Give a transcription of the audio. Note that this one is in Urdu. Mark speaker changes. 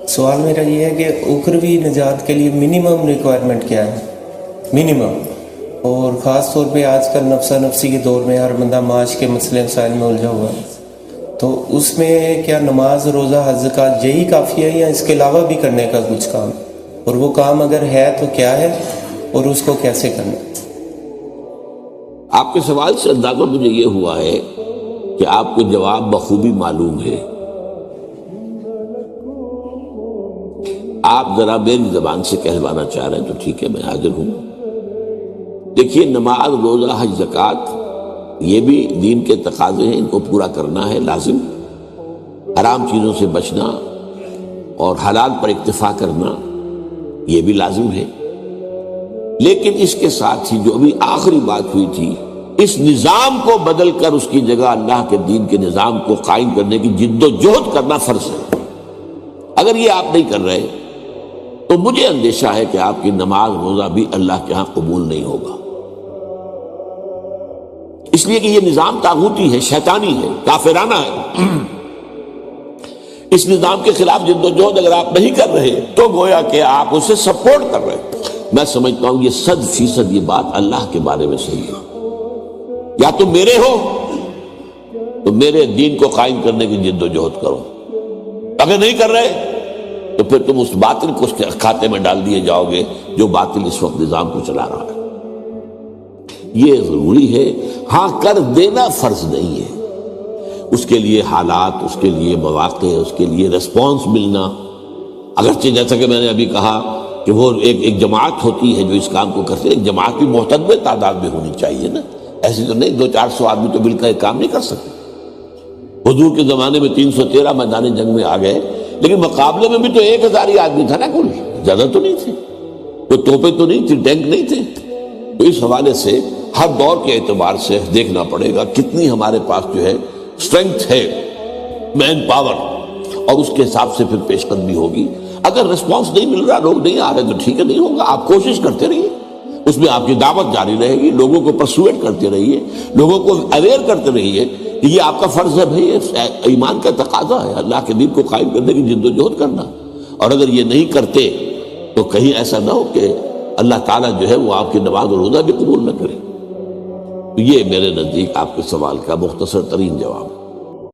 Speaker 1: سوال میرا یہ ہے کہ اخروی نجات کے لیے منیمم ریکوائرمنٹ کیا ہے؟ منیمم، اور خاص طور پہ آج کل نفسہ نفسی کے دور میں ہر بندہ معاش کے مسئلے مسائل میں الجھا ہوا ہے، تو اس میں کیا نماز، روزہ، حج، زکوٰۃ یہی کافی ہے یا اس کے علاوہ بھی کرنے کا کچھ کام؟ اور وہ کام اگر ہے تو کیا ہے اور اس کو کیسے کرنا؟
Speaker 2: آپ کے سوال سے اندازہ مجھے یہ ہوا ہے کہ آپ کو جواب بخوبی معلوم ہے۔ آپ ذرا میری زبان سے کہلوانا چاہ رہے ہیں تو ٹھیک ہے، میں حاضر ہوں۔ دیکھیے، نماز، روزہ، حج، زکوٰۃ یہ بھی دین کے تقاضے ہیں، ان کو پورا کرنا ہے لازم۔ حرام چیزوں سے بچنا اور حلال پر اکتفا کرنا یہ بھی لازم ہے، لیکن اس کے ساتھ ہی جو ابھی آخری بات ہوئی تھی، اس نظام کو بدل کر اس کی جگہ اللہ کے دین کے نظام کو قائم کرنے کی جد و جہد کرنا فرض ہے۔ اگر یہ آپ نہیں کر رہے تو مجھے اندیشہ ہے کہ آپ کی نماز، روزہ بھی اللہ کے ہاں قبول نہیں ہوگا، اس لیے کہ یہ نظام طاغوتی ہے، شیطانی ہے، کافرانہ ہے۔ اس نظام کے خلاف جد و جہد اگر آپ نہیں کر رہے تو گویا کہ آپ اسے سپورٹ کر رہے ہیں۔ میں سمجھتا ہوں یہ 100% یہ بات اللہ کے بارے میں صحیح ہے۔ یا تم میرے ہو تو میرے دین کو قائم کرنے کی جد و جہد کرو، اگر نہیں کر رہے تو پھر تم اس باطل کو اس کے کھاتے میں ڈال دیے جاؤ گے جو باطل اس وقت نظام کو چلا رہا ہے۔ یہ ضروری ہے، ہاں کر دینا فرض نہیں ہے، اس کے لیے حالات، اس کے لیے مواقع، اس کے لیے ریسپانس ملنا۔ اگرچہ جیسا کہ میں نے ابھی کہا کہ وہ ایک جماعت ہوتی ہے جو اس کام کو کرتے ہیں، ایک جماعت بھی محتدب تعداد میں ہونی چاہیے نا، ایسی تو نہیں 200-400 آدمی تو مل کر ایک کام نہیں کر سکتے۔ حضور کے زمانے میں 313 میدان جنگ میں آ گئے، لیکن مقابلے میں بھی تو 1000 ہی آدمی تھا نا، کل زیادہ تو نہیں تھے، کوئی توپیں تو نہیں تھی، ٹینک نہیں تھے۔ تو اس حوالے سے ہر دور کے اعتبار سے دیکھنا پڑے گا کتنی ہمارے پاس جو ہے اسٹرینگتھ ہے، مین پاور، اور اس کے حساب سے پھر پیش قدمی ہوگی۔ اگر رسپانس نہیں مل رہا، لوگ نہیں آ رہے تو ٹھیک ہے، نہیں ہوگا، آپ کوشش کرتے رہیے، اس میں آپ کی دعوت جاری رہے گی، لوگوں کو پرسویٹ کرتے رہیے، لوگوں کو اویئر کرتے رہیے کہ یہ آپ کا فرض ہے بھائی، ایمان کا تقاضا ہے اللہ کے دین کو قائم کرنے کی جد و جہد کرنا۔ اور اگر یہ نہیں کرتے تو کہیں ایسا نہ ہو کہ اللہ تعالیٰ جو ہے وہ آپ کی نماز اور روزہ بھی قبول نہ کرے۔ یہ میرے نزدیک آپ کے سوال کا مختصر ترین جواب ہے۔